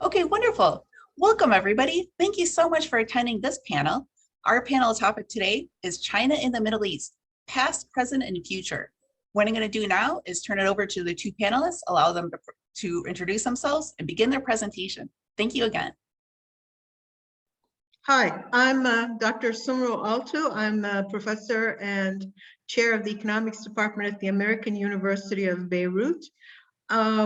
Okay, wonderful. Welcome, everybody. Thank you so much for attending this panel. Our panel topic today is China in the Middle East, past, present, and future. What I'm going to do now is turn it over to the two panelists, allow them to introduce themselves and begin their presentation. Thank you again. Hi, I'm Dr. Sumru Altug. I'm a professor and chair of the economics department at the American University of Beirut.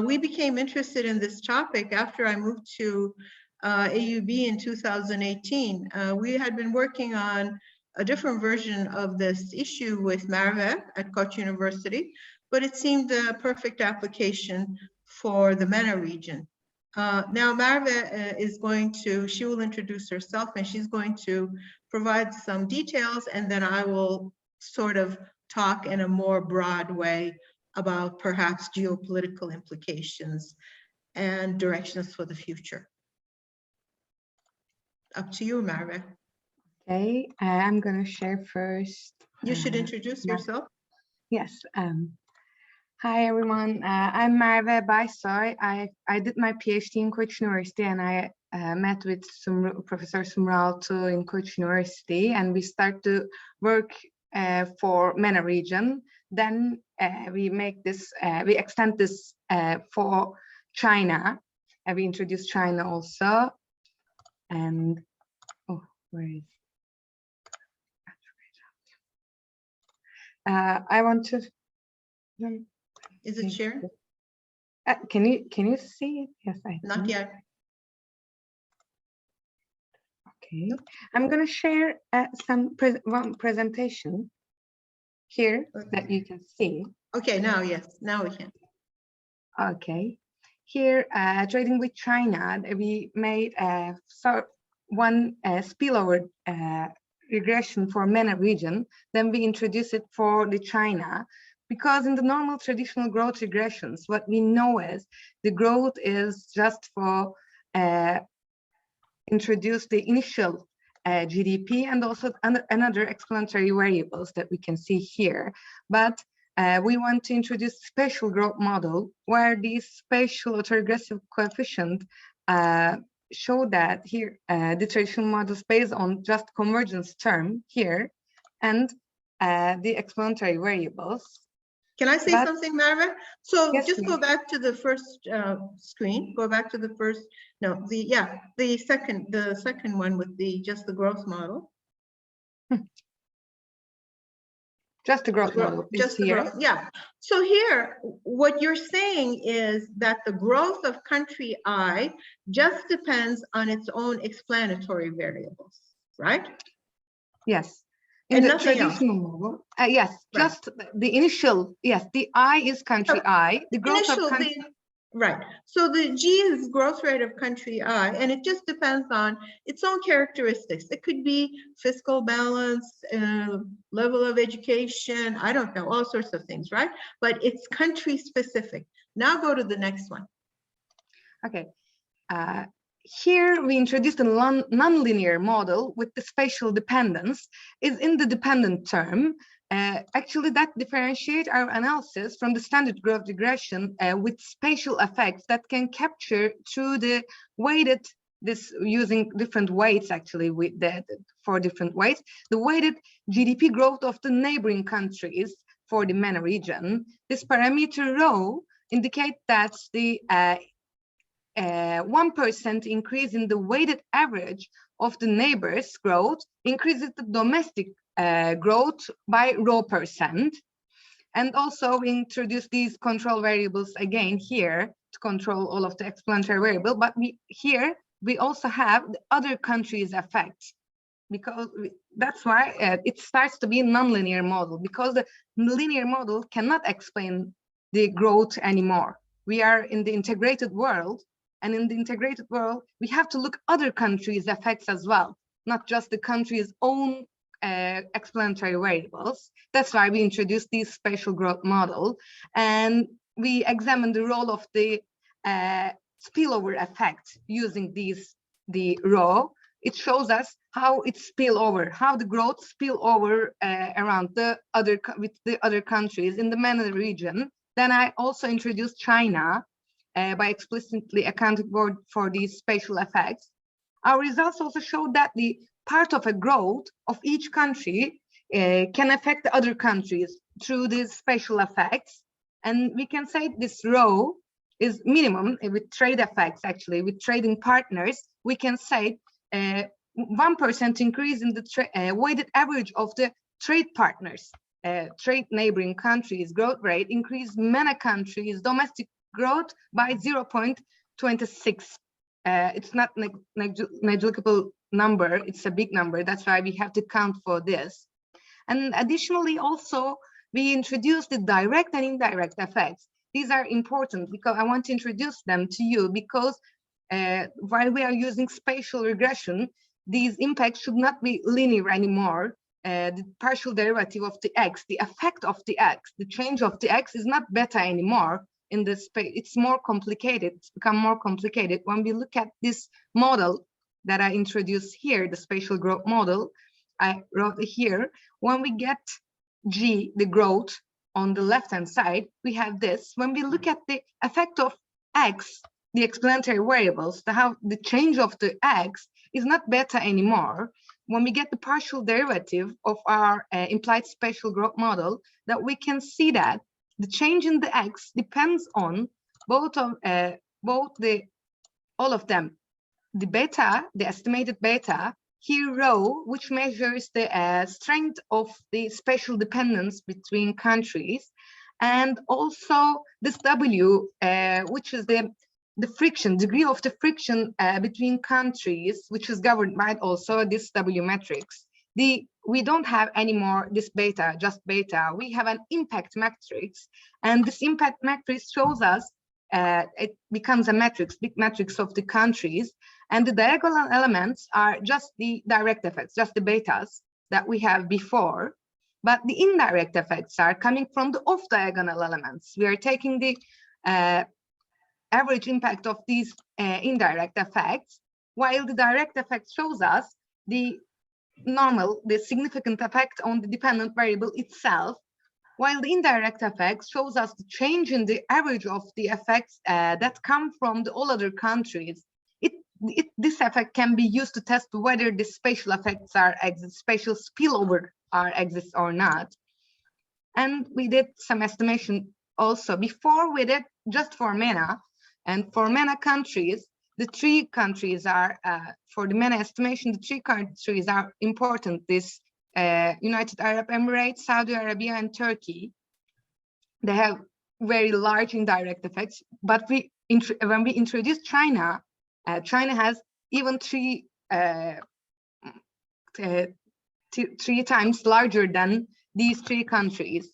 We became interested in this topic after I moved to AUB in 2018. We had been working on a different version of this issue with Merve at Koç University, but it seemed a perfect application for the MENA region. Now Merve she will introduce herself and she's going to provide some details, and then I will sort of talk in a more broad way about perhaps geopolitical implications and directions for the future. Up to you, Merve. Okay, I'm going to share first. You should introduce yourself. Yes. Hi, everyone. I'm Merve Baysoy. I did my PhD in Koç University, and I met with Professor Sumru Altug in Koç University, and we start to work for MENA region. Then we extend this for China. We introduce China also. And where is? I want to. Is it shared? Can you see it? Yes, I not think. yet. Okay, I'm gonna share one presentation here that you can see. Okay, now yes, now we can. Okay, here trading with China, we made one spillover regression for MENA region. Then we introduced it for the China. Because in the normal traditional growth regressions, what we know is the growth is just for introduce the initial GDP and also another explanatory variables that we can see here. But we want to introduce spatial growth model where these spatial autoregressive coefficient show that here the traditional models based on just convergence term here and the explanatory variables. Can I say something, Merve? So yes, just go back to the first screen. Go back to the first. No, the second one with just the growth model. Just the growth model. Just the growth. Yeah. So here, what you're saying is that the growth of country I just depends on its own explanatory variables, right? Yes. In the traditional model, yes, right. Just the initial, yes, the I is country I, the growth of country. Right. So the G is growth rate of country I, and it just depends on its own characteristics. It could be fiscal balance, level of education, I don't know, all sorts of things, right? But it's country specific. Now go to the next one. Okay. Here we introduced a nonlinear model with the spatial dependence is in the dependent term. Actually, that differentiates our analysis from the standard growth regression with spatial effects that can capture through the weighted, using different weights actually with for different weights, the weighted GDP growth of the neighboring countries for the MENA region. This parameter rho indicates that the 1% increase in the weighted average of the neighbors' growth increases the domestic growth by rho %. And also we introduce these control variables again here to control all of the explanatory variable, but here we also have the other countries' effects, because that's why it starts to be a nonlinear model, because the linear model cannot explain the growth anymore. We are in the integrated world, and in the integrated world, we have to look other countries' effects as well, not just the country's own explanatory variables. That's why we introduced this spatial growth model, and we examine the role of the spillover effect using the rho. It shows us how it spill over, how the growth spill over around with the other countries in the MENA region. Then I also introduced China, by explicitly accounting for these spatial effects. Our results also show that the part of a growth of each country can affect the other countries through these spatial effects. And we can say this rho is minimum with trade effects, actually, with trading partners. We can say 1% increase in the weighted average of the trade partners, trade neighboring countries growth rate increase MENA countries domestic growth by 0.26. It's not negligible number, it's a big number. That's why we have to count for this. And additionally, also, we introduced the direct and indirect effects. These are important because I want to introduce them to you because while we are using spatial regression, these impacts should not be linear anymore. The partial derivative of the x, the effect of the x, the change of the x is not beta anymore. In this space, it's more complicated. It's become more complicated. When we look at this model that I introduced here, the spatial growth model, I wrote it here. When we get G, the growth on the left-hand side, we have this. When we look at the effect of x, the explanatory variables, the change of the x is not beta anymore. When we get the partial derivative of our implied spatial growth model, that we can see that the change in the x depends on all of them. The beta, the estimated beta, here rho, which measures the strength of the spatial dependence between countries, and also this W, which is the friction, degree of the friction between countries, which is governed by also this W matrix. We don't have anymore this beta, just beta. We have an impact matrix, and this impact matrix shows us it becomes a matrix, big matrix of the countries, and the diagonal elements are just the direct effects, just the betas that we have before. But the indirect effects are coming from the off-diagonal elements. We are taking the average impact of these indirect effects, while the direct effect shows us the significant effect on the dependent variable itself, while the indirect effect shows us the change in the average of the effects that come from all other countries. This effect can be used to test whether the spatial effects spatial spillover exist or not. And we did some estimation also. Before we did just for MENA, and for MENA countries, the three countries are, for the MENA estimation, the three countries are important. This United Arab Emirates, Saudi Arabia, and Turkey. They have very large indirect effects, but when we introduced China, China has even three times larger than these three countries.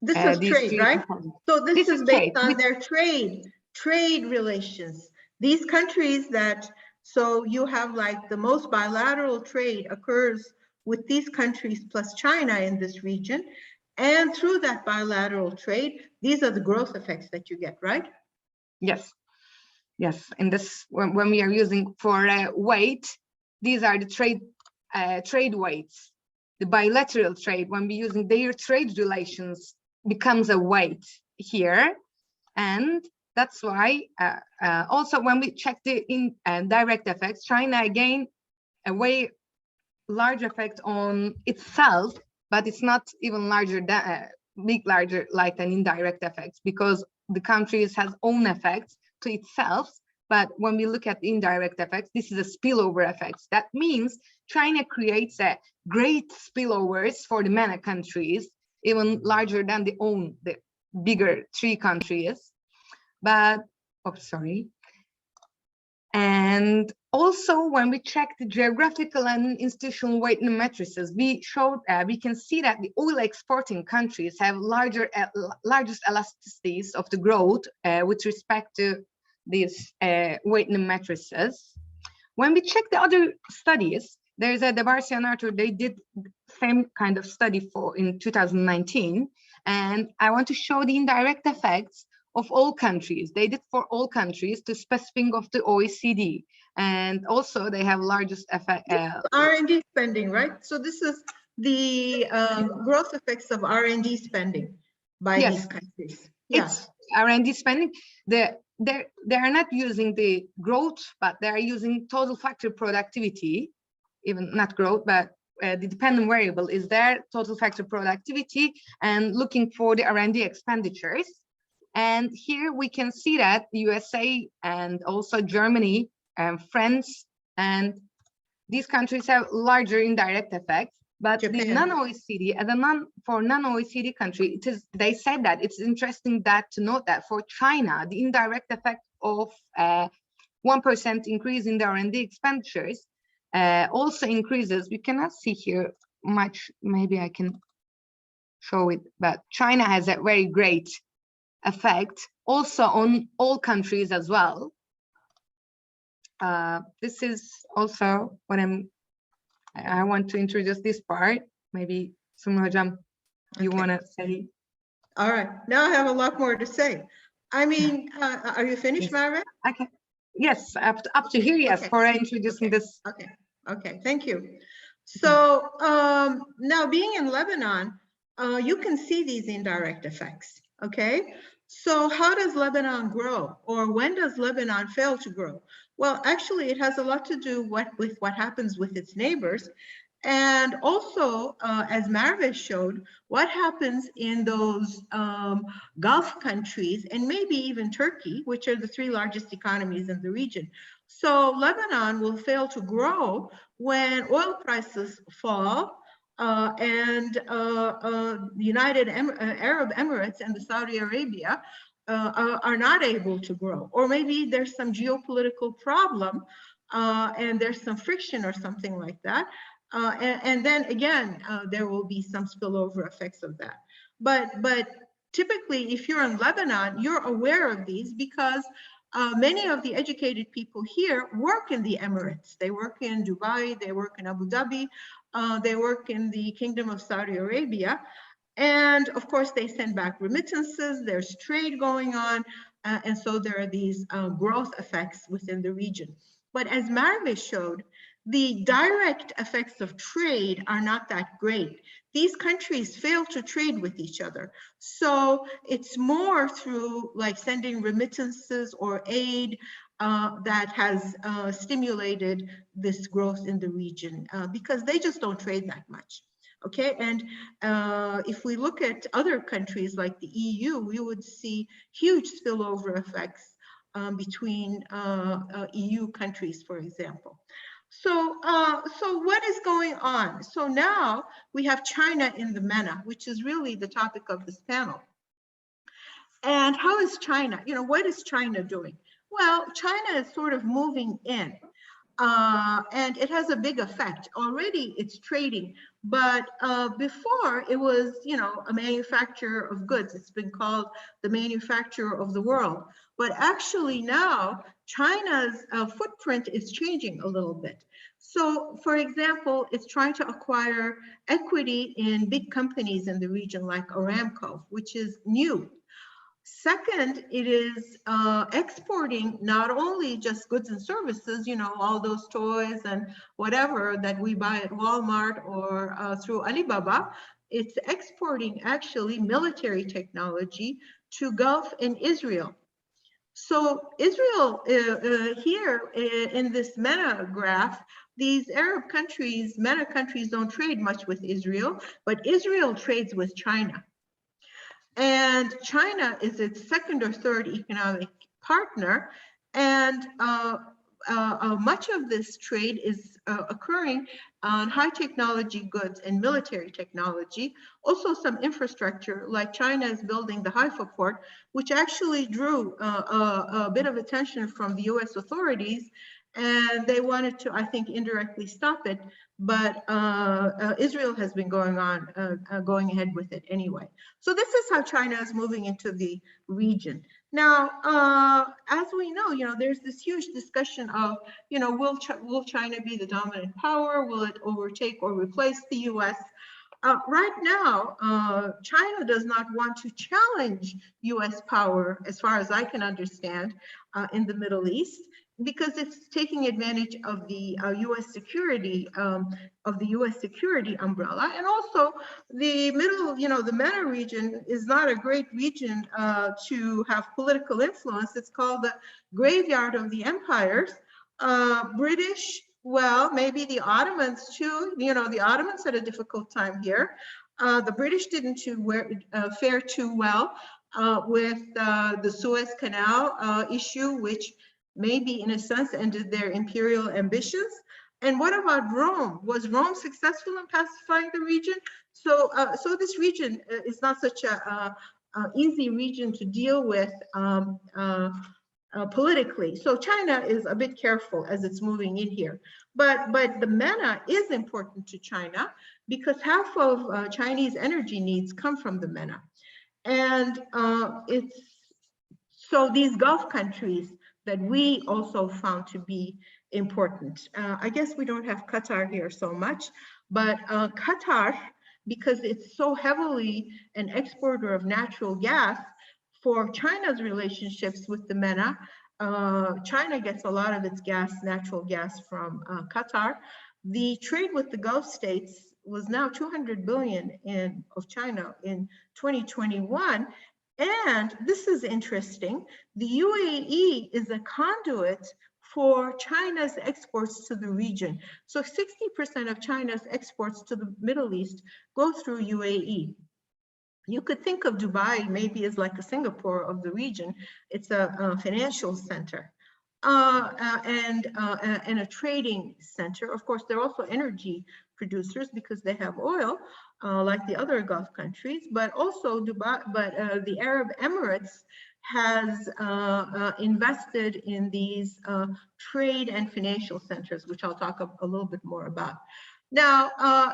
This is trade, right? So this is based on their trade relations. These countries so you have like the most bilateral trade occurs with these countries plus China in this region. And through that bilateral trade, these are the growth effects that you get, right? Yes. Yes. And this, when we are using for weight, these are the trade weights. The bilateral trade, when we're using their trade relations, becomes a weight here. And that's why also when we check the indirect effects, China again a way large effect on itself, but it's not even larger than larger like an indirect effects, because the countries has own effects to itself. But when we look at the indirect effects, this is a spillover effects. That means China creates a great spillovers for the MENA countries, even larger than the bigger three countries. But, oh, sorry. And also when we check the geographical and institutional weight matrices, we can see that the oil exporting countries have largest elasticities of the growth with respect to these weight matrices. When we check the other studies, there's a Debarcy and Arthur, they did same kind of study in 2019, and I want to show the indirect effects of all countries. They did for all countries to specifying of the OECD, and also they have largest effect. R&D spending, right? So this is the growth effects of R&D spending by these countries. Yes, R&D spending. The they are not using the growth, but they are using total factor productivity, even not growth, but the dependent variable is their total factor productivity, and looking for the R&D expenditures. And here we can see that the USA and also Germany and France and these countries have larger indirect effects. But Japan. the non-OECD, as a non-OECD country, they said that it's interesting that to note that for China, the indirect effect of 1% increase in the R&D expenditures also increases. We cannot see here much, maybe I can show it, but China has a very great effect also on all countries as well. This is also what I want to introduce this part. Maybe Sumru Hocam, you want to say? All right, now I have a lot more to say. I mean, are you finished, Merve? Okay. Yes, up to here, yes, for introducing this. Okay, thank you. So now being in Lebanon, you can see these indirect effects, okay? So how does Lebanon grow, or when does Lebanon fail to grow? Well, actually, it has a lot to do with what happens with its neighbors. And also, as Merve showed, what happens in those Gulf countries, and maybe even Turkey, which are the 3 largest economies in the region. So Lebanon will fail to grow when oil prices fall, and United Arab Emirates and the Saudi Arabia are not able to grow. Or maybe there's some geopolitical problem and there's some friction or something like that. And then again, there will be some spillover effects of that. But typically, if you're in Lebanon, you're aware of these because many of the educated people here work in the Emirates. They work in Dubai, they work in Abu Dhabi, they work in the Kingdom of Saudi Arabia. And of course, they send back remittances, there's trade going on. And so there are these growth effects within the region. But as Merve showed, the direct effects of trade are not that great. These countries fail to trade with each other. So it's more through like sending remittances or aid that has stimulated this growth in the region because they just don't trade that much. Okay, and if we look at other countries like the EU, we would see huge spillover effects between EU countries, for example. So, so what is going on? So now we have China in the MENA, which is really the topic of this panel. And how is China? You know, what is China doing? Well, China is sort of moving in. And it has a big effect. Already it's trading, but before it was, you know, a manufacturer of goods. It's been called the manufacturer of the world. But actually now China's footprint is changing a little bit. So for example, it's trying to acquire equity in big companies in the region like Aramco, which is new. Second, it is exporting not only just goods and services, you know, all those toys and whatever that we buy at Walmart or through Alibaba. It's exporting actually military technology to Gulf and Israel. So Israel here in this MENA graph, these Arab countries, MENA countries don't trade much with Israel, but Israel trades with China. And China is its second or third economic partner. And much of this trade is occurring on high technology goods and military technology. Also some infrastructure, like China is building the Haifa port, which actually drew a bit of attention from the US authorities. And they wanted to, I think, indirectly stop it. But Israel has been going ahead with it anyway. So this is how China is moving into the region. Now, as we know, you know, there's this huge discussion of, you know, will China be the dominant power? Will it overtake or replace the US? Right now, China does not want to challenge US power, as far as I can understand, in the Middle East. because it's taking advantage of the U.S. security umbrella, and also the middle, the MENA region is not a great region to have political influence. It's called the graveyard of the empires. British, well, maybe the Ottomans too. The Ottomans had a difficult time here. The British didn't fare too well with the Suez Canal issue, which maybe in a sense ended their imperial ambitions. And what about Rome? Was Rome successful in pacifying the region? So this region is not such a easy region to deal with politically. So China is a bit careful as it's moving in here. But the MENA is important to China because half of Chinese energy needs come from the MENA. And so these Gulf countries that we also found to be important. I guess we don't have Qatar here so much, but Qatar, because it's so heavily an exporter of natural gas, for China's relationships with the MENA, China gets a lot of its natural gas from Qatar. The trade with the Gulf states was now 200 billion of China in 2021. And this is interesting. The UAE is a conduit for China's exports to the region. So 60% of China's exports to the Middle East go through UAE. You could think of Dubai maybe as like a Singapore of the region. It's a financial center and a trading center. Of course, they're also energy producers because they have oil, like the other Gulf countries, but also Dubai, the Arab Emirates has invested in these trade and financial centers, which I'll talk a little bit more about. Now,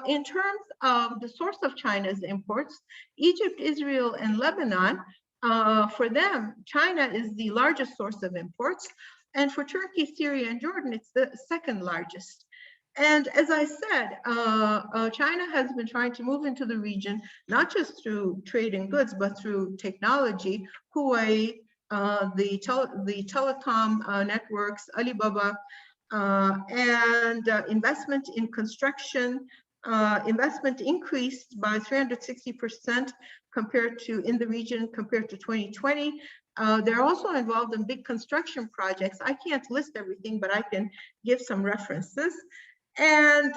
in terms of the source of China's imports, Egypt, Israel, and Lebanon, for them, China is the largest source of imports. And for Turkey, Syria, and Jordan, it's the second largest. And as I said, China has been trying to move into the region, not just through trade in goods, but through technology. Huawei, the telecom networks, Alibaba, and investment in construction, investment increased by 360% in the region compared to 2020. They're also involved in big construction projects. I can't list everything, but I can give some references. And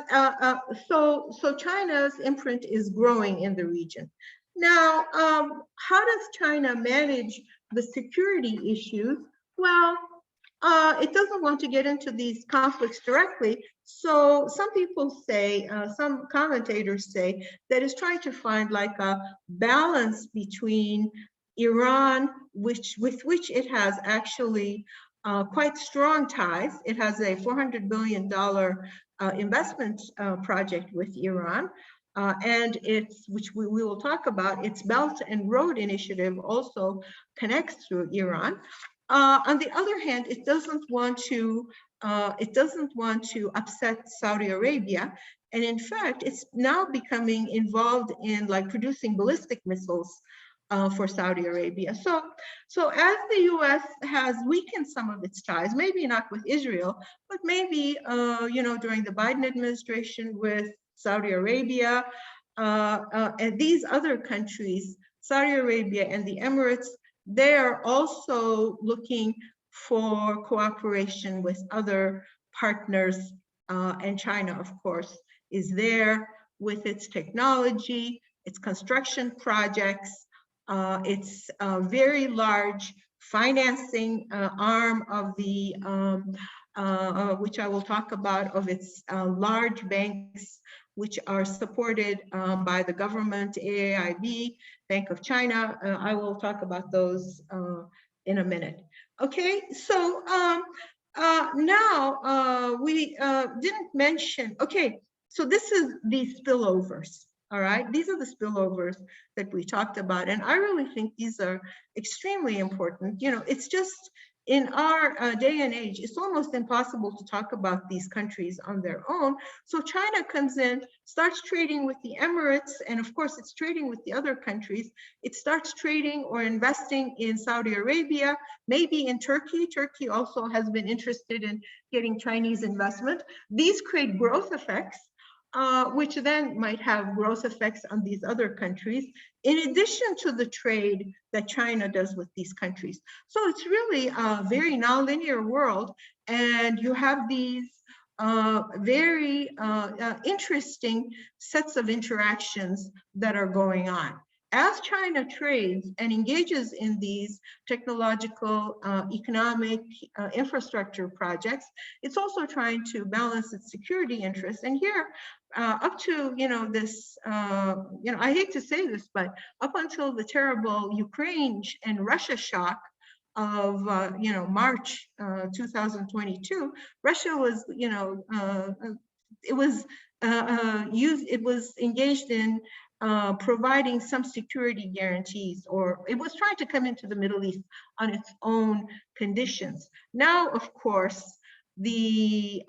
so China's imprint is growing in the region. Now, how does China manage the security issues? Well, it doesn't want to get into these conflicts directly. So some people say, some commentators say that it's trying to find like a balance between Iran, with which it has actually quite strong ties. It has a $400 billion investment project with Iran. And which we will talk about, its Belt and Road Initiative also connects through Iran. On the other hand, it doesn't want to upset Saudi Arabia, and in fact, it's now becoming involved in like producing ballistic missiles for Saudi Arabia. So as the U.S. has weakened some of its ties, maybe not with Israel, but maybe during the Biden administration with Saudi Arabia and these other countries, Saudi Arabia and the Emirates, they are also looking for cooperation with other partners, and China, of course, is there with its technology, its construction projects, its very large financing arm of the, which I will talk about, of its large banks, which are supported by the government, AAIB, Bank of China. I will talk about those in a minute. Okay, so now we didn't mention, okay, so this is the spillovers, all right? These are the spillovers that we talked about, and I really think these are extremely important. It's just in our day and age, it's almost impossible to talk about these countries on their own. So China comes in, starts trading with the Emirates, and of course it's trading with the other countries. It starts trading or investing in Saudi Arabia, maybe in Turkey. Turkey also has been interested in getting Chinese investment. These create growth effects, which then might have growth effects on these other countries, in addition to the trade that China does with these countries. So it's really a very nonlinear world, and you have these very interesting sets of interactions that are going on. As China trades and engages in these technological, economic, infrastructure projects, it's also trying to balance its security interests. And here, up to this, I hate to say this, but up until the terrible Ukraine and Russia shock of March 2022, Russia was it was engaged in providing some security guarantees, or it was trying to come into the Middle East on its own conditions. Now, of course, the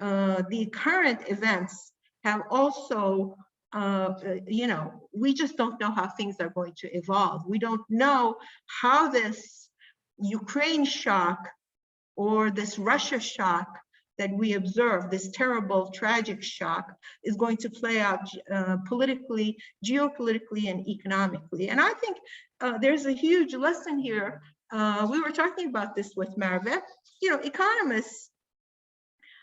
current events have also, we just don't know how things are going to evolve. We don't know how this Ukraine shock or this Russia shock that we observe, this terrible, tragic shock, is going to play out politically, geopolitically, and economically. And I think there's a huge lesson here. We were talking about this with Merve. Economists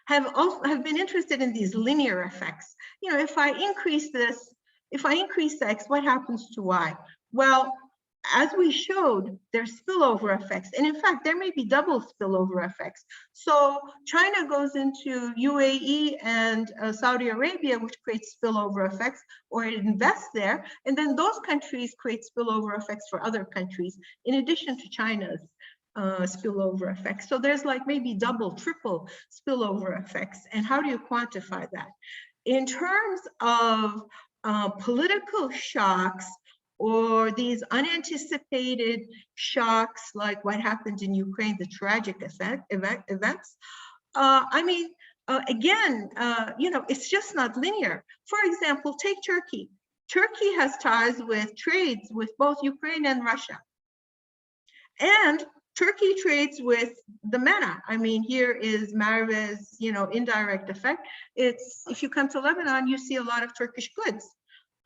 have been interested in these linear effects. If I increase this, if I increase X, what happens to Y? Well, as we showed, there's spillover effects. And in fact, there may be double spillover effects. So China goes into UAE and Saudi Arabia, which creates spillover effects, or it invests there. And then those countries create spillover effects for other countries, in addition to China's spillover effects. So there's like maybe double, triple spillover effects. And how do you quantify that? In terms of political shocks, or these unanticipated shocks, like what happened in Ukraine, the tragic events. Again, it's just not linear. For example, take Turkey. Turkey has ties with trades with both Ukraine and Russia. And Turkey trades with the MENA. Here is Merve's, indirect effect. It's, if you come to Lebanon, you see a lot of Turkish goods.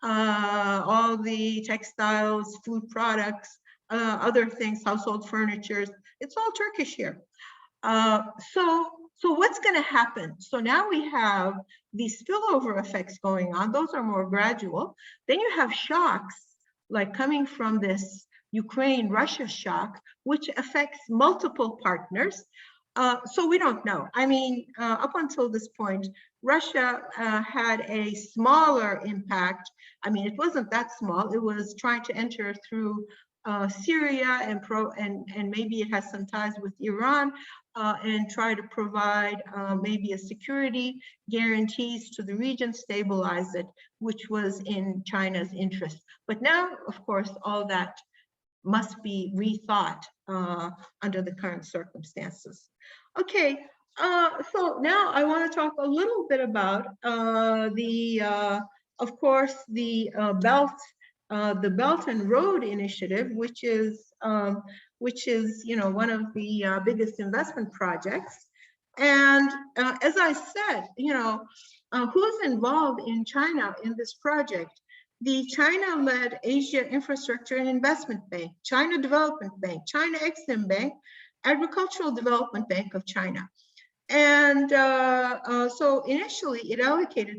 All the textiles, food products, other things, household furnitures, it's all Turkish here. So what's going to happen? So now we have these spillover effects going on. Those are more gradual. Then you have shocks, like coming from this Ukraine-Russia shock, which affects multiple partners. So we don't know. Up until this point, Russia had a smaller impact. It wasn't that small. It was trying to enter through Syria and maybe it has some ties with Iran and try to provide maybe a security guarantees to the region, stabilize it, which was in China's interest. But now, of course, all that must be rethought under the current circumstances. Okay, so now I want to talk a little bit about of course, the Belt and Road Initiative, which is one of the biggest investment projects. And as I said, who's involved in China in this project? The China-led Asia Infrastructure and Investment Bank, China Development Bank, China Exim Bank, Agricultural Development Bank of China. And so initially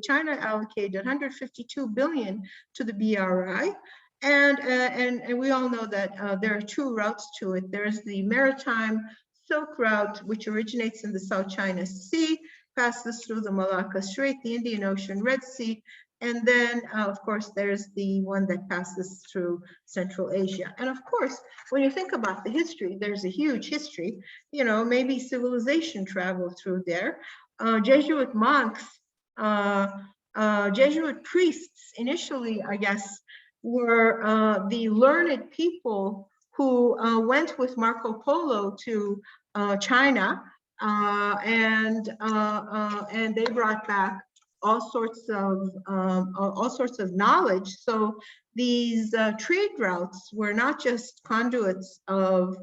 China allocated 152 billion to the BRI. And we all know that there are two routes to it. There's the Maritime Silk Route, which originates in the South China Sea, passes through the Malacca Strait, the Indian Ocean, Red Sea, and then, of course, there's the one that passes through Central Asia. And of course, when you think about the history, there's a huge history. Maybe civilization traveled through there. Jesuit monks, Jesuit priests, initially, I guess, were the learned people who went with Marco Polo to China, and they brought back all sorts of knowledge. So these trade routes were not just conduits of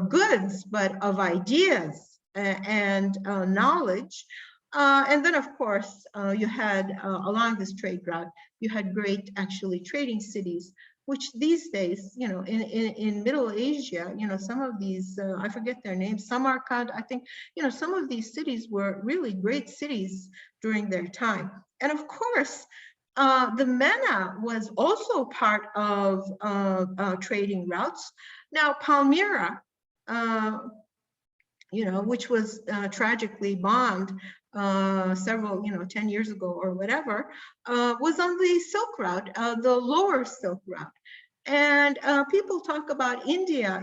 goods, but of ideas and knowledge. And then, of course, you had along this trade route, you had great actually trading cities, which these days, in Middle Asia, some of these, I forget their names, Samarkand, I think, some of these cities were really great cities during their time. And of course, the MENA was also part of trading routes. Now, Palmyra, which was tragically bombed several, 10 years ago or whatever, was on the Silk Route, the lower Silk Route. And people talk about India,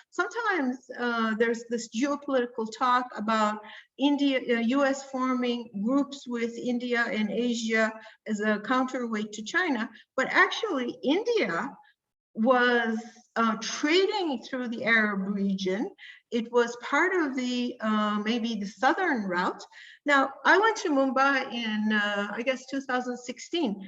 sometimes there's this geopolitical talk about India, US forming groups with India and Asia as a counterweight to China, but actually India was trading through the Arab region. It was part of the maybe the southern route. Now, I went to Mumbai in I guess 2016,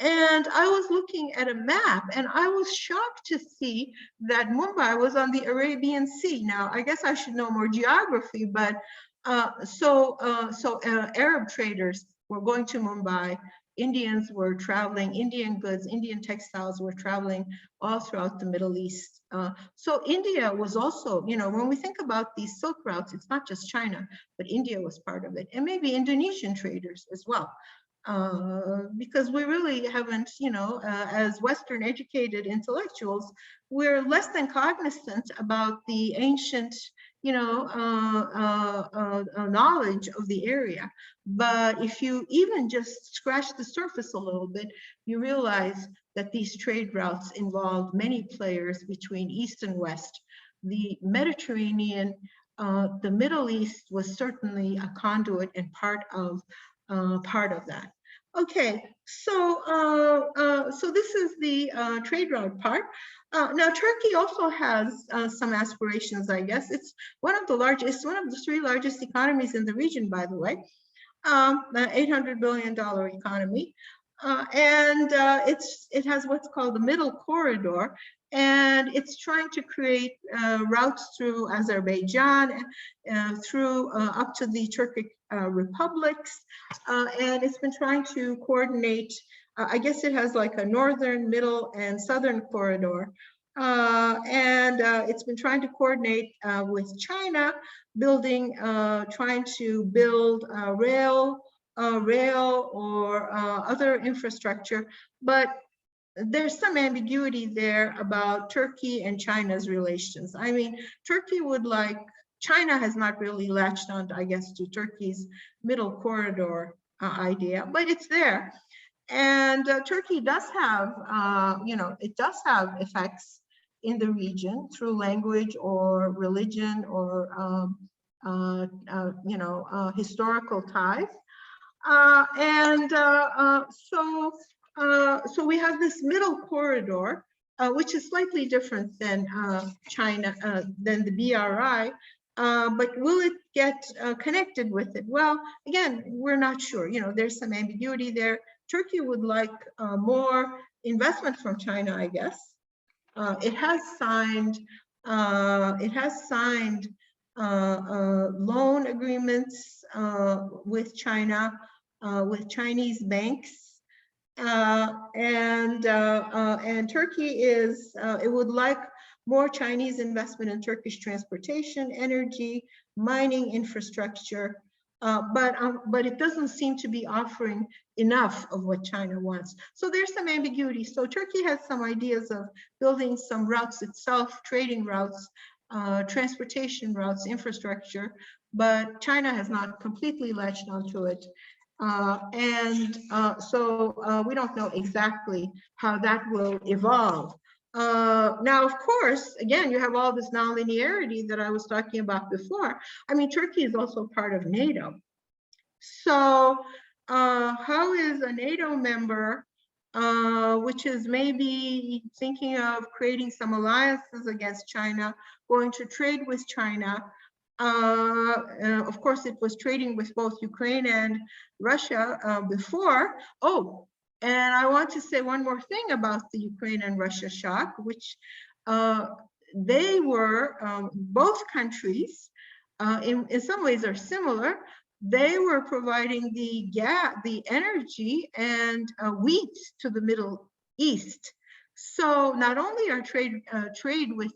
and I was looking at a map, and I was shocked to see that Mumbai was on the Arabian Sea. Now, I guess I should know more geography, but Arab traders were going to Mumbai. Indians were traveling, Indian goods, Indian textiles were traveling all throughout the Middle East. So India was also, when we think about these Silk routes, it's not just China, but India was part of it, and maybe Indonesian traders as well. Because we really haven't, as Western educated intellectuals, we're less than cognizant about the ancient, knowledge of the area. But if you even just scratch the surface a little bit, you realize that these trade routes involved many players between East and West. The Mediterranean, the Middle East was certainly a conduit and part of that. Okay, so this is the trade route part. Now, Turkey also has some aspirations, I guess. It's one of the largest, one of the 3 largest economies in the region, by the way, $800 billion economy. And it has what's called the Middle Corridor, and it's trying to create routes through Azerbaijan, through up to the Turkic republics, and it's been trying to coordinate. I guess it has like a northern, middle, and southern corridor, and it's been trying to coordinate with China, trying to build rail or other infrastructure, but there's some ambiguity there about Turkey and China's relations. I mean, China has not really latched on, I guess, to Turkey's Middle Corridor idea, but it's there. And Turkey does have, it does have effects in the region through language or religion or, historical ties. So we have this Middle Corridor, which is slightly different than China, than the BRI, but will it get connected with it? Well, again, we're not sure. There's some ambiguity there. Turkey would like more investment from China, I guess. It has signed loan agreements with China, with Chinese banks. And Turkey it would like more Chinese investment in Turkish transportation, energy, mining infrastructure, but it doesn't seem to be offering enough of what China wants. So there's some ambiguity. So Turkey has some ideas of building some routes itself, trading routes, transportation routes, infrastructure, but China has not completely latched onto it. So we don't know exactly how that will evolve. Now, of course, again, you have all this nonlinearity that I was talking about before. I mean, Turkey is also part of NATO. So how is a NATO member, which is maybe thinking of creating some alliances against China, going to trade with China, Of course, it was trading with both Ukraine and Russia before. Oh, and I want to say one more thing about the Ukraine and Russia shock, which they were, both countries, in some ways are similar. They were providing the gas, the energy, and wheat to the Middle East. So not only are trade with,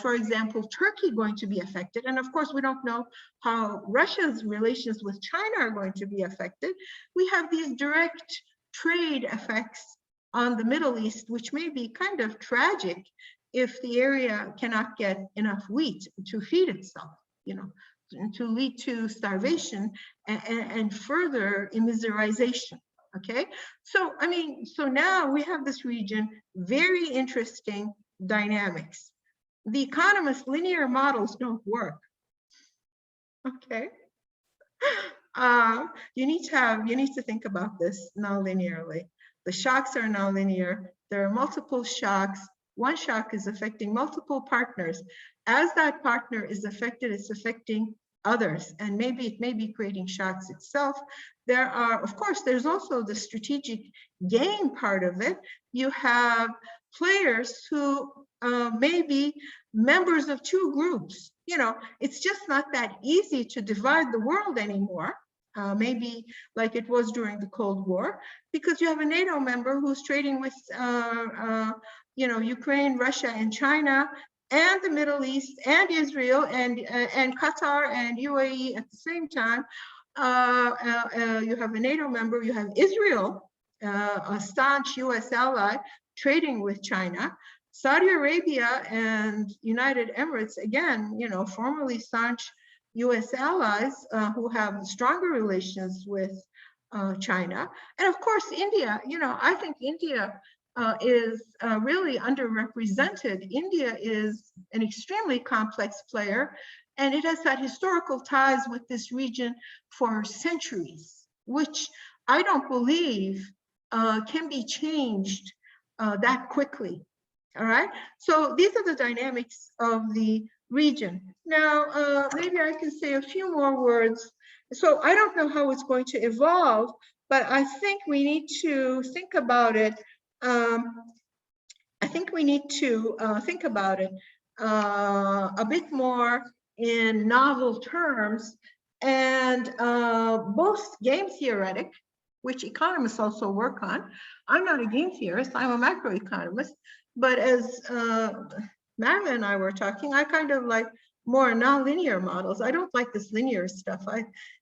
for example, Turkey going to be affected, and of course we don't know how Russia's relations with China are going to be affected. We have these direct trade effects on the Middle East, which may be kind of tragic if the area cannot get enough wheat to feed itself, you know, to lead to starvation and further immiserization. Okay, so I mean, so now we have this region, very interesting dynamics. The economist linear models don't work. Okay, you need to think about this non-linearly. The shocks are non-linear. There are multiple shocks. One shock is affecting multiple partners. As that partner is affected, it's affecting others, and maybe it may be creating shocks itself. There are, of course, there's also the strategic game part of it. You have players who may be members of two groups. You know, it's just not that easy to divide the world anymore. Maybe like it was during the Cold War, because you have a NATO member who's trading with, you know, Ukraine, Russia, and China, and the Middle East, and Israel, and Qatar, and UAE at the same time. You have a NATO member, you have Israel, a staunch US ally, trading with China. Saudi Arabia and United Emirates, again, you know, formerly staunch US allies who have stronger relations with China. And of course, India, you know, I think India is really underrepresented. India is an extremely complex player, and it has had historical ties with this region for centuries, which I don't believe can be changed that quickly. All right, so these are the dynamics of the region. Now, maybe I can say a few more words. So I don't know how it's going to evolve, but I think we need to think about it. I think we need to think about it a bit more in novel terms, and both game theoretic, which economists also work on. I'm not a game theorist, I'm a macroeconomist, but as Merve and I were talking, I kind of like more nonlinear models. I don't like this linear stuff.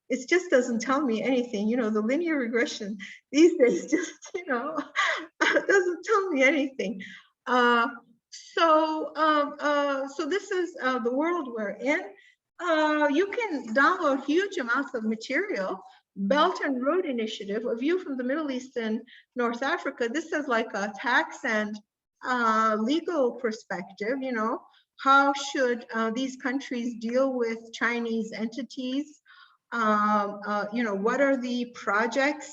It just doesn't tell me anything. You know, the linear regression these days just, you know, doesn't tell me anything. So this is the world we're in. You can download huge amounts of material. Belt and Road Initiative, a view from the Middle East and North Africa. This is like a tax and legal perspective. You know, how should these countries deal with Chinese entities? You know, what are the projects?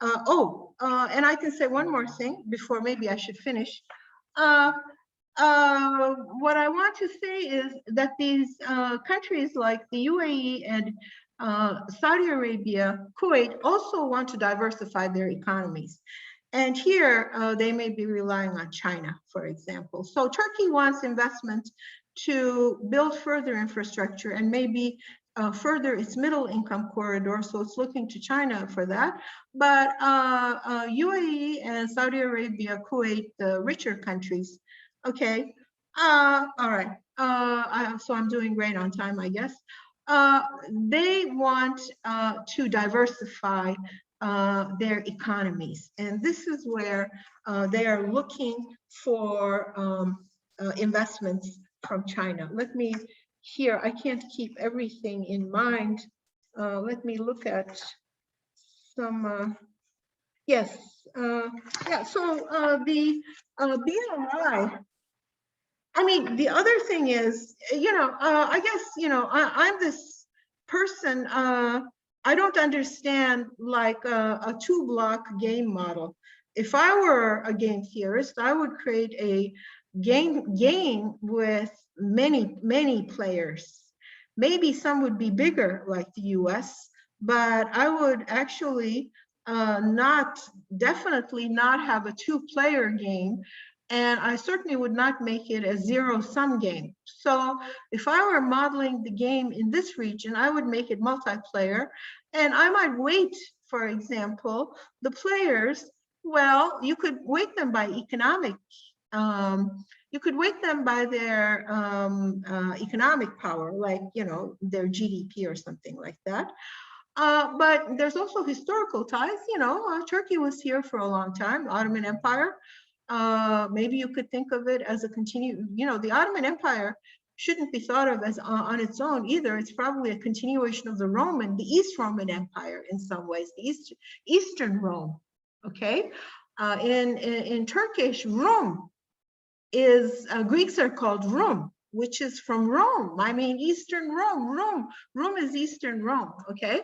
And I can say one more thing before maybe I should finish. What I want to say is that these countries like the UAE and Saudi Arabia, Kuwait also want to diversify their economies. And here they may be relying on China, for example. So Turkey wants investment to build further infrastructure and maybe further its middle income corridor. So it's looking to China for that. But UAE and Saudi Arabia, Kuwait, the richer countries. Okay, all right. So I'm doing great on time, I guess. They want to diversify their economies. And this is where they are looking for investments from China. Let me here, I can't keep everything in mind. Let me look at some, yes. Yeah, so the BNI, I mean, the other thing is, you know, I guess, you know, I'm this person, I don't understand like a two-block game model. If I were a game theorist, I would create a game with many players. Maybe some would be bigger like the US, but I would actually definitely not have a two-player game. And I certainly would not make it a zero-sum game. So if I were modeling the game in this region, I would make it multiplayer. And I might weight, for example, the players. Well, you could weight them by economic. You could weight them by their economic power, like, you know, their GDP or something like that. But there's also historical ties. You know, Turkey was here for a long time, Ottoman Empire. Maybe you could think of it as a you know, the Ottoman Empire shouldn't be thought of as on its own either. It's probably a continuation of the East Roman Empire in some ways, the Eastern Rome, okay? In Turkish, Rum is, Greeks are called Rum, which is from Rome. I mean, Eastern Rome, Rome is Eastern Rome, okay?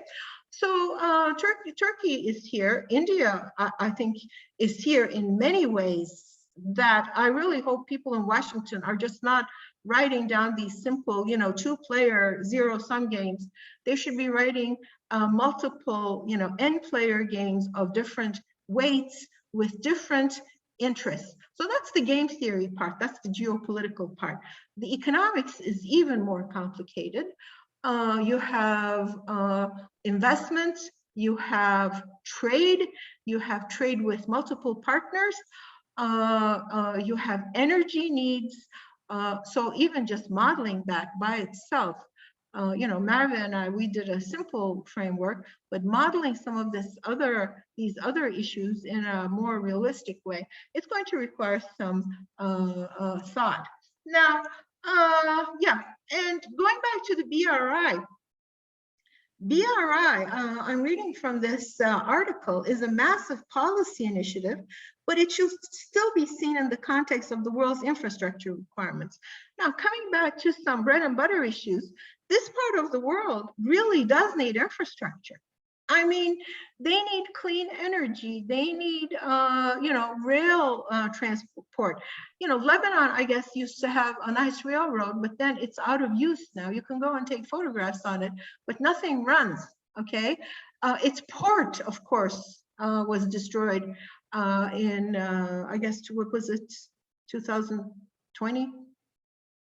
So Turkey is here. India, I think, is here in many ways that I really hope people in Washington are just not writing down these simple, you know, two-player zero-sum games. They should be writing multiple, you know, n-player games of different weights with different interests. So that's the game theory part. That's the geopolitical part. The economics is even more complicated. You have investment, you have trade with multiple partners, you have energy needs. So even just modeling that by itself, you know, Merve and I, we did a simple framework, but modeling some of these other issues in a more realistic way, it's going to require some thought. Now, yeah, and going back to the BRI, I'm reading from this article, is a massive policy initiative, but it should still be seen in the context of the world's infrastructure requirements. Now, coming back to some bread and butter issues, this part of the world really does need infrastructure. I mean, they need clean energy. They need, you know, rail transport. You know, Lebanon, I guess, used to have a nice railroad, but then it's out of use now. You can go and take photographs on it, but nothing runs, okay? Its port, of course, was destroyed in, I guess, what was it, 2020?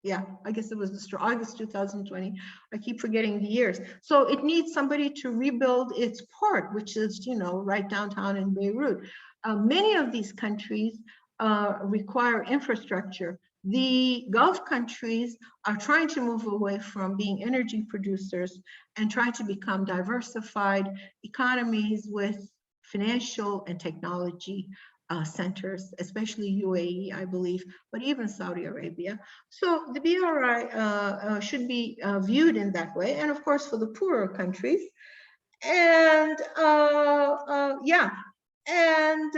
Yeah, I guess it was destroyed August 2020. I keep forgetting the years. So it needs somebody to rebuild its port, which is, you know, right downtown in Beirut. Many of these countries require infrastructure. The Gulf countries are trying to move away from being energy producers and trying to become diversified economies with financial and technology centers, especially UAE, I believe, but even Saudi Arabia. So the BRI should be viewed in that way, and of course for the poorer countries. And yeah, and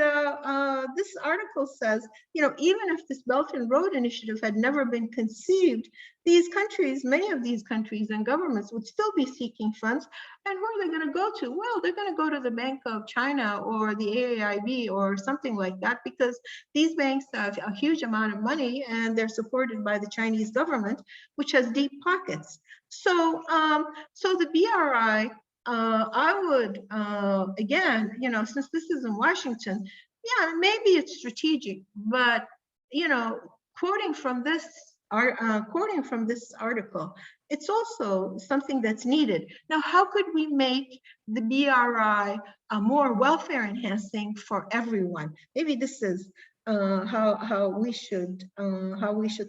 this article says, you know, even if this Belt and Road Initiative had never been conceived, these countries, many of these countries and governments would still be seeking funds. And who are they going to go to? Well, they're going to go to the Bank of China or the AIIB or something like that, because these banks have a huge amount of money and they're supported by the Chinese government, which has deep pockets. So, so the BRI, I would, again, you know, since this is in Washington, yeah, maybe it's strategic, but, you know, quoting from this article, it's also something that's needed. Now, how could we make the BRI more welfare enhancing for everyone? Maybe this is how we should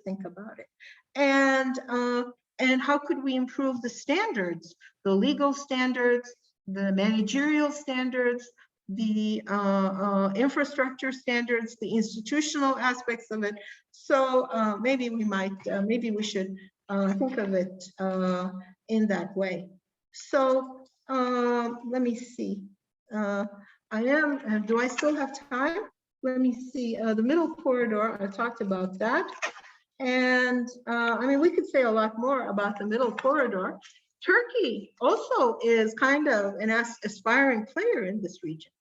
think about it. And how could we improve the standards, the legal standards, the managerial standards, the infrastructure standards, the institutional aspects of it. So maybe we might, maybe we should think of it in that way. So let me see. Do I still have time? Let me see, the middle corridor, I talked about that. And I mean, we could say a lot more about the middle corridor. Turkey also is kind of an aspiring player in this region.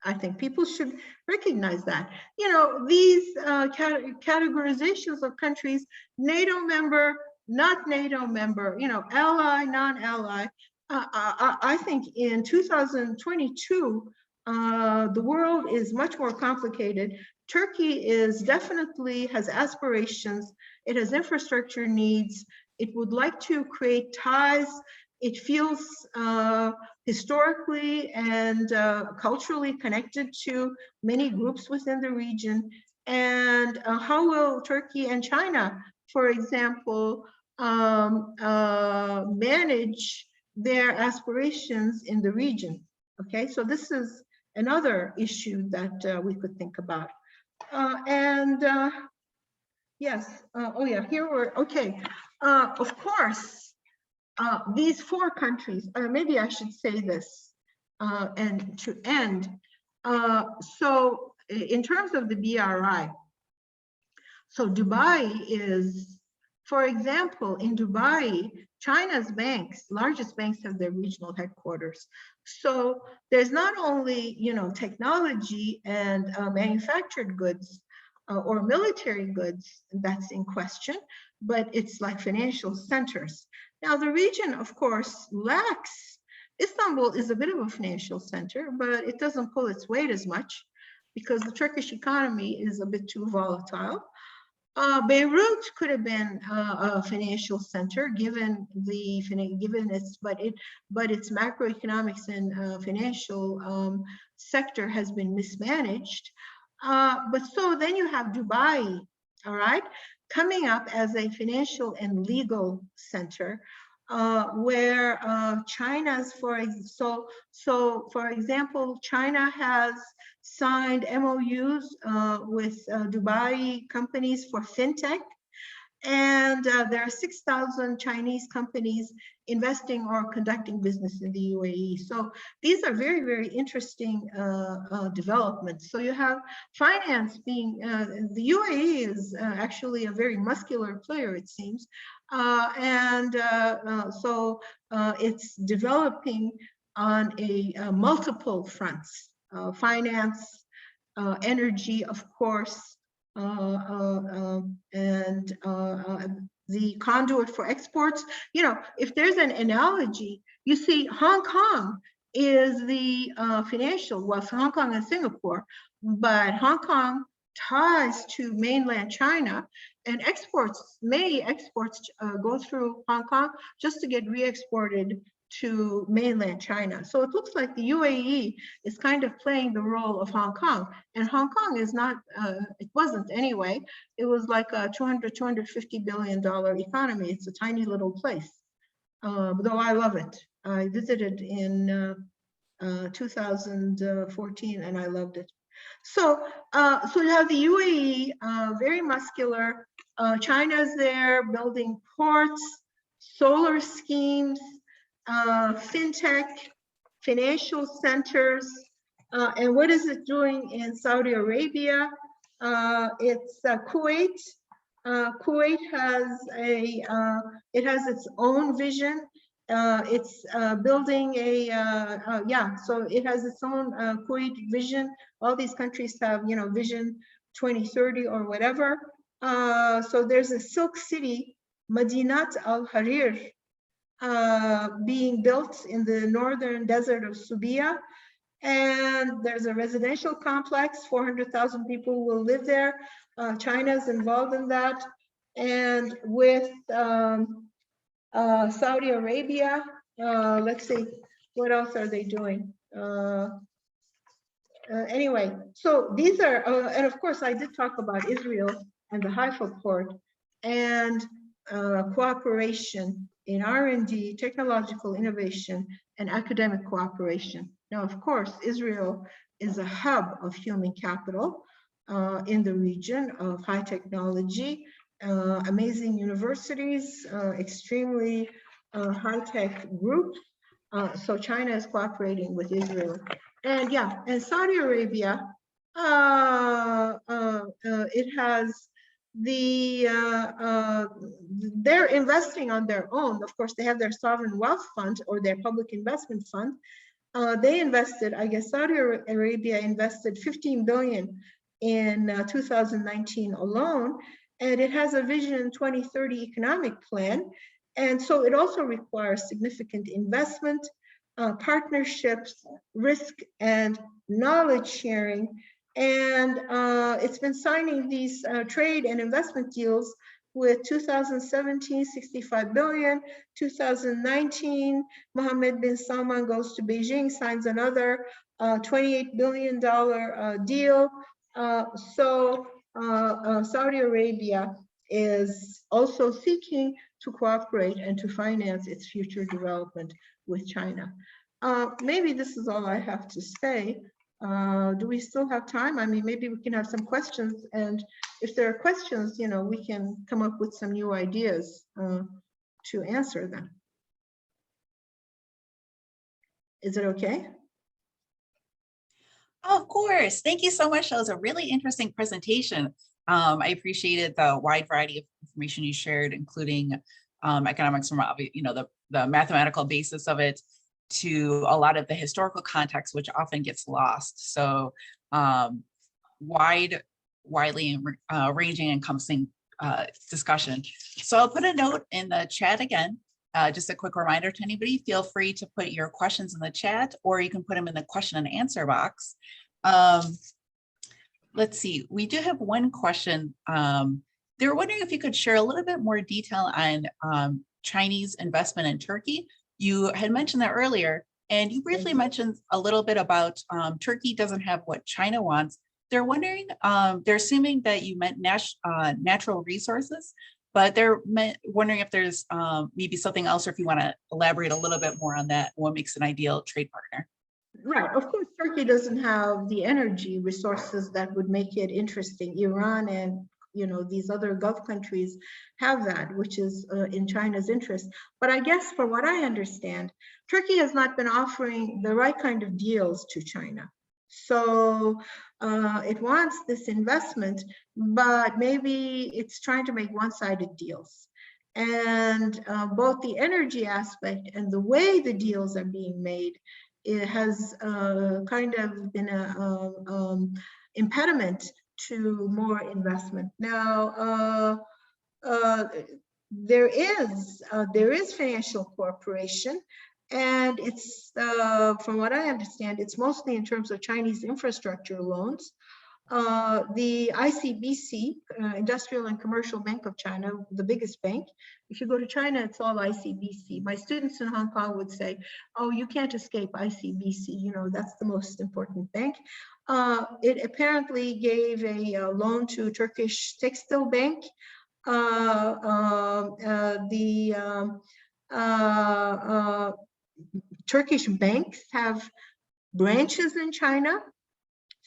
I think people should recognize that. You know, these categorizations of countries, NATO member, not NATO member, ally, non-ally. I think in 2022, the world is much more complicated. Turkey definitely has aspirations. It has infrastructure needs. It would like to create ties. It feels historically and culturally connected to many groups within the region. And how will Turkey and China, for example, manage their aspirations in the region? Okay, so this is another issue that we could think about. Yes, oh yeah, here we're, okay. Of course, these four countries, maybe I should say this, and to end. So in terms of the BRI, so Dubai is, for example, in Dubai, China's banks, largest banks have their regional headquarters. So there's not only, technology and manufactured goods or military goods that's in question, but it's like financial centers. Now the region, of course, lacks, Istanbul is a bit of a financial center, but it doesn't pull its weight as much because the Turkish economy is a bit too volatile. Beirut could have been a financial center given its, but its macroeconomics and financial sector has been mismanaged. But so then you have Dubai, all right, coming up as a financial and legal center, where China's, for example, China has signed MOUs with Dubai companies for fintech, and there are 6,000 Chinese companies investing or conducting business in the UAE. So these are very, very interesting developments. So you have finance being, the UAE is actually a very muscular player, it seems. So it's developing on a multiple fronts, finance, energy, of course, and the conduit for exports. If there's an analogy, you see Hong Kong is the financial, well, Hong Kong and Singapore, but Hong Kong ties to mainland China, and many exports go through Hong Kong just to get re-exported to mainland China. So it looks like the UAE is kind of playing the role of Hong Kong. And Hong Kong is not, it wasn't anyway, it was like a $250 billion economy. It's a tiny little place, though I love it. I visited in 2014 and I loved it. So you have the UAE, very muscular. China's there building ports, solar schemes, fintech, financial centers, and what is it doing in Saudi Arabia? It's Kuwait. Kuwait has it has its own vision. It's building so it has its own Kuwait vision. All these countries have, Vision 2030 or whatever. So there's a silk city, Madinat al-Harir, being built in the northern desert of Subia. And there's a residential complex, 400,000 people will live there. China's involved in that. And with Saudi Arabia, let's see, what else are they doing? Anyway, so these are, and of course I did talk about Israel and the Haifa port and cooperation in R&D, technological innovation, and academic cooperation. Now, of course, Israel is a hub of human capital in the region of high technology, amazing universities, extremely high-tech groups. So China is cooperating with Israel. And yeah, and Saudi Arabia, it has they're investing on their own. Of course, they have their sovereign wealth fund or their public investment fund. They invested, I guess Saudi Arabia invested 15 billion in 2019 alone. and it has a Vision 2030 economic plan. And so it also requires significant investment, partnerships, risk, and knowledge sharing. And it's been signing these trade and investment deals with 2017, 65 billion, 2019, Mohammed bin Salman goes to Beijing, signs another $28 billion deal. So Saudi Arabia is also seeking to cooperate and to finance its future development with China. Maybe this is all I have to say. Do we still have time? I mean, maybe we can have some questions, and if there are questions, you know, we can come up with some new ideas to answer them. Is it okay? Of course. Thank you so much. That was a really interesting presentation. I appreciated the wide variety of information you shared, including economics from, you know, the mathematical basis of it to a lot of the historical context, which often gets lost. So widely ranging, encompassing discussion. So I'll put a note in the chat again. Just a quick reminder to anybody, feel free to put your questions in the chat, or you can put them in the question and answer box. Let's see, we do have one question. They were wondering if you could share a little bit more detail on Chinese investment in Turkey. You had mentioned that earlier, and you briefly mentioned a little bit about Turkey doesn't have what China wants. They're wondering, they're assuming that you meant natural resources, but they're wondering if there's maybe something else, or if you want to elaborate a little bit more on that, what makes an ideal trade partner. Right, of course, Turkey doesn't have the energy resources that would make it interesting. Iran and, you know, these other Gulf countries have that, which is in China's interest. But I guess from what I understand, Turkey has not been offering the right kind of deals to China. So it wants this investment, but maybe it's trying to make one-sided deals. And both the energy aspect and the way the deals are being made, it has kind of been an impediment to more investment. Now, there is financial cooperation, and it's from what I understand, it's mostly in terms of Chinese infrastructure loans. The ICBC, Industrial and Commercial Bank of China, the biggest bank. If you go to China, it's all ICBC. My students in Hong Kong would say, oh, you can't escape ICBC. You know, that's the most important bank. It apparently gave a loan to Turkish Textile Bank. Turkish banks have branches in China.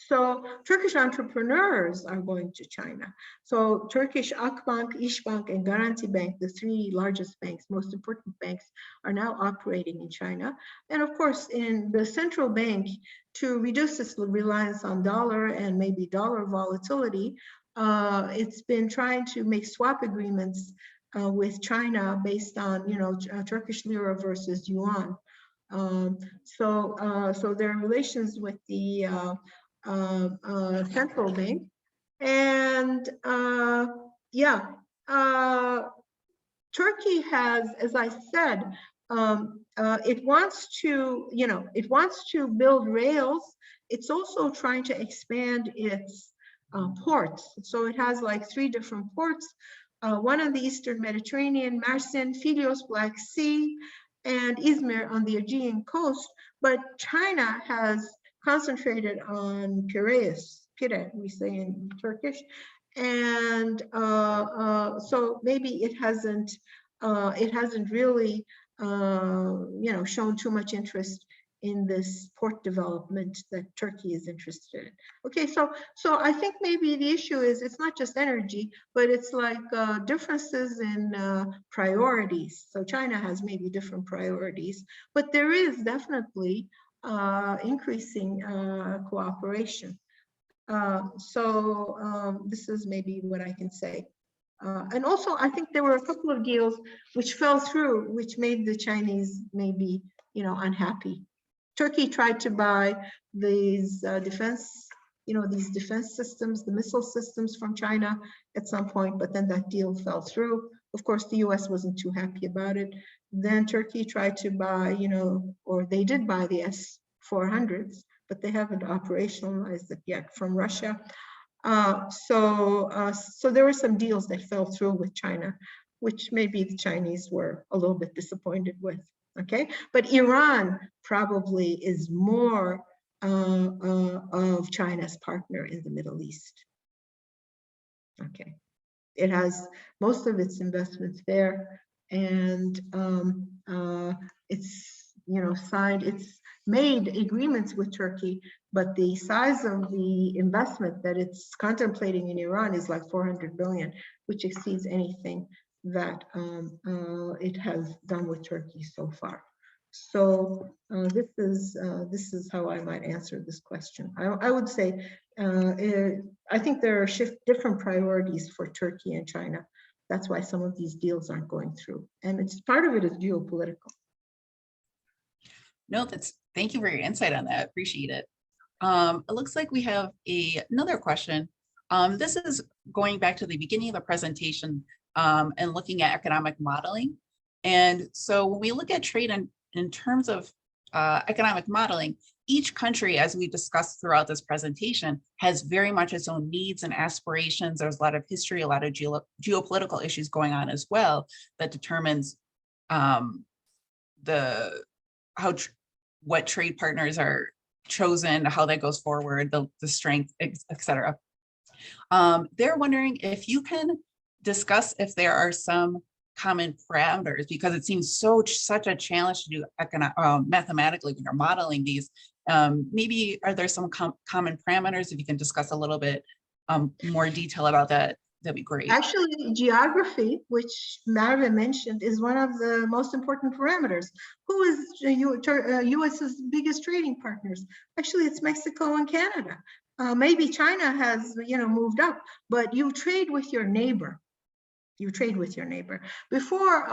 So Turkish entrepreneurs are going to China. So Turkish Akbank, İşbank, and Garanti Bank, the three largest banks, most important banks, are now operating in China. And of course, in the central bank, to reduce its reliance on dollar and maybe dollar volatility, it's been trying to make swap agreements with China based on, you know, Turkish lira versus yuan. So their relations with the central bank, and Turkey has, as I said, it wants to, you know, it wants to build rails. It's also trying to expand its ports. So it has like 3 different ports, one on the Eastern Mediterranean, Mersin, Filos, Black Sea, and Izmir on the Aegean coast. But China has concentrated on Piraeus, Pire, we say in Turkish, and so maybe it hasn't really, you know, shown too much interest in this port development that Turkey is interested in. Okay, so I think maybe the issue is it's not just energy, but it's like differences in priorities. So China has maybe different priorities, but there is definitely increasing cooperation. This is maybe what I can say. And also, I think there were a couple of deals which fell through, which made the Chinese maybe, you know, unhappy. Turkey tried to buy these defense, these defense systems, the missile systems from China at some point, but then that deal fell through. Of course, the US wasn't too happy about it. Then Turkey tried to buy, or they did buy the S-400s, but they haven't operationalized it yet from Russia. So there were some deals that fell through with China, which maybe the Chinese were a little bit disappointed with. Okay, but Iran probably is more of China's partner in the Middle East. Okay, it has most of its investments there, and it's signed, it's made agreements with Turkey, but the size of the investment that it's contemplating in Iran is like 400 billion, which exceeds anything that it has done with Turkey so far. So this is how I might answer this question. I would say I think there are different priorities for Turkey and China. That's why some of these deals aren't going through, and it's part of it is geopolitical. No, thank you for your insight on that. Appreciate it. It looks like we have another question. This is going back to the beginning of the presentation and looking at economic modeling. And so when we look at trade in terms of economic modeling, each country, as we discussed throughout this presentation, has very much its own needs and aspirations. There's a lot of history, a lot of geopolitical issues going on as well that determines what trade partners are chosen, how that goes forward, the strength, etc. They're wondering if you can discuss if there are some common parameters, because it seems such a challenge to do mathematically when you're modeling these. Maybe are there some common parameters? If you can discuss a little bit more detail about that, that'd be great. Actually, geography, which Merve mentioned, is one of the most important parameters. Who is US's biggest trading partners? Actually, it's Mexico and Canada. Maybe China has, moved up, but you trade with your neighbor. You trade with your neighbor. Before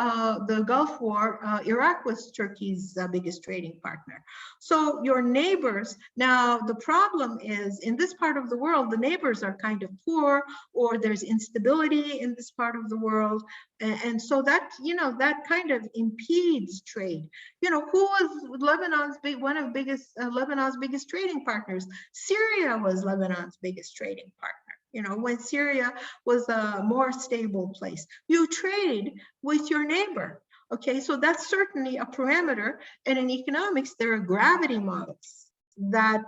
the Gulf War, Iraq was Turkey's biggest trading partner. So your neighbors, now the problem is in this part of the world, the neighbors are kind of poor, or there's instability in this part of the world. And so that, that kind of impedes trade. Who was Lebanon's Lebanon's biggest trading partners? Syria was Lebanon's biggest trading partner. When Syria was a more stable place, you trade with your neighbor. Okay, so that's certainly a parameter. And in economics, there are gravity models that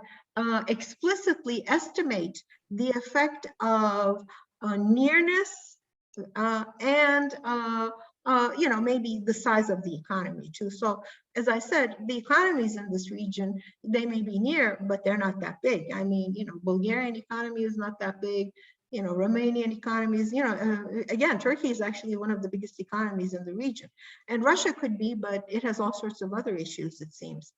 explicitly estimate the effect of nearness and maybe the size of the economy too. So as I said, the economies in this region, they may be near, but they're not that big. I mean, Bulgarian economy is not that big. Romanian economies, again, Turkey is actually one of the biggest economies in the region. And Russia could be, but it has all sorts of other issues, it seems.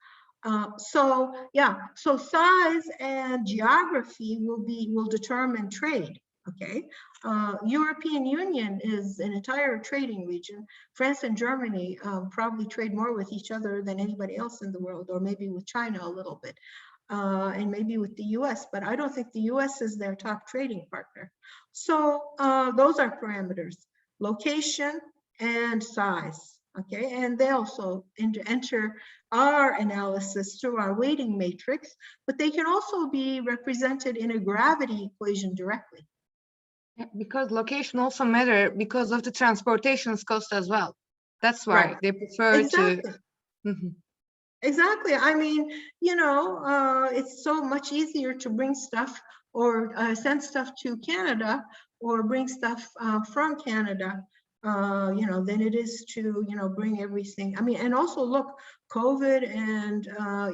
So size and geography will determine trade. Okay, European Union is an entire trading region. France and Germany probably trade more with each other than anybody else in the world, or maybe with China a little bit, and maybe with the US, but I don't think the US is their top trading partner. So those are parameters, location and size. Okay, and they also enter our analysis through our weighting matrix, but they can also be represented in a gravity equation directly. Because location also matter because of the transportation cost as well. That's why Right. they prefer Exactly. to. Mm-hmm. Exactly. I mean, it's so much easier to bring stuff or send stuff to Canada or bring stuff from Canada, than it is to, bring everything. I mean, and also look, COVID and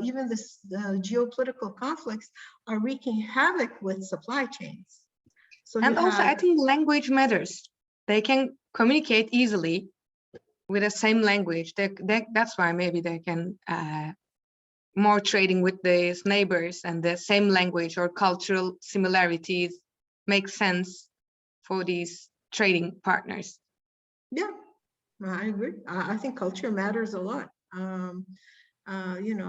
even the geopolitical conflicts are wreaking havoc with supply chains. So and also, I think language matters. They can communicate easily with the same language. That's why maybe they can more trading with these neighbors, and the same language or cultural similarities make sense for these trading partners. Yeah, I agree. I think culture matters a lot. I mean,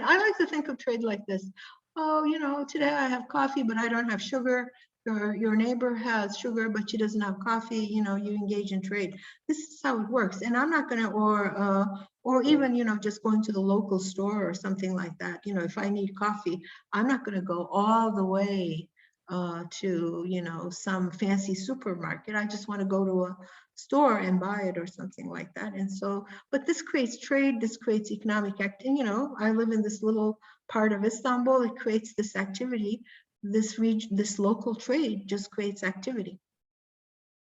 I like to think of trade like this. oh, today I have coffee, but I don't have sugar. Your neighbor has sugar, but she doesn't have coffee. You engage in trade. This is how it works. And I'm not gonna, or even, just going to the local store or something like that. If I need coffee, I'm not gonna go all the way to, some fancy supermarket. I just want to go to a store and buy it or something like that. And so, but this creates trade, this creates economic activity. I live in this little part of Istanbul. It creates this activity. This region, this local trade just creates activity.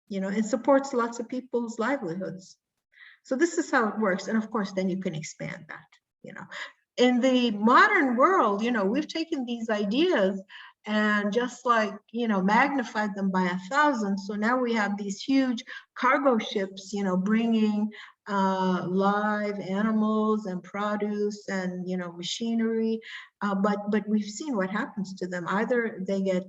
It supports lots of people's livelihoods. So this is how it works. And of course, then you can expand that. In the modern world, we've taken these ideas and just magnified them by 1,000. So now we have these huge cargo ships, bringing live animals and produce and, machinery. But we've seen what happens to them. Either they get,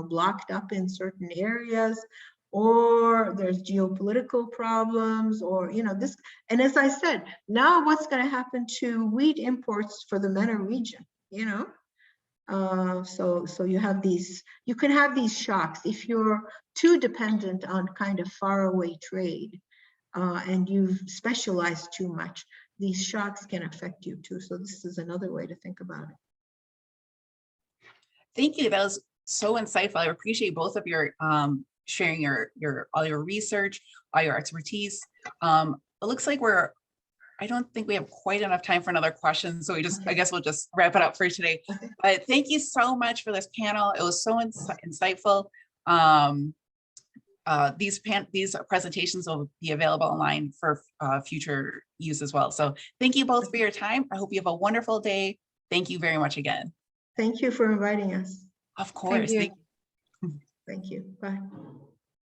blocked up in certain areas, or there's geopolitical problems, or this. And as I said, now what's going to happen to wheat imports for the MENA region? So you have these. You can have these shocks if you're too dependent on kind of faraway trade, and you've specialized too much. These shocks can affect you too. So this is another way to think about it. Thank you. That was so insightful. I appreciate both of your sharing your all your research, all your expertise. It looks like I don't think we have quite enough time for another question, so I guess we'll just wrap it up for today. But thank you so much for this panel. It was so insightful. These presentations will be available online for future use as well. So thank you both for your time. I hope you have a wonderful day. Thank you very much again. Thank you for inviting us. Of course. Thank you. Thank you. Bye.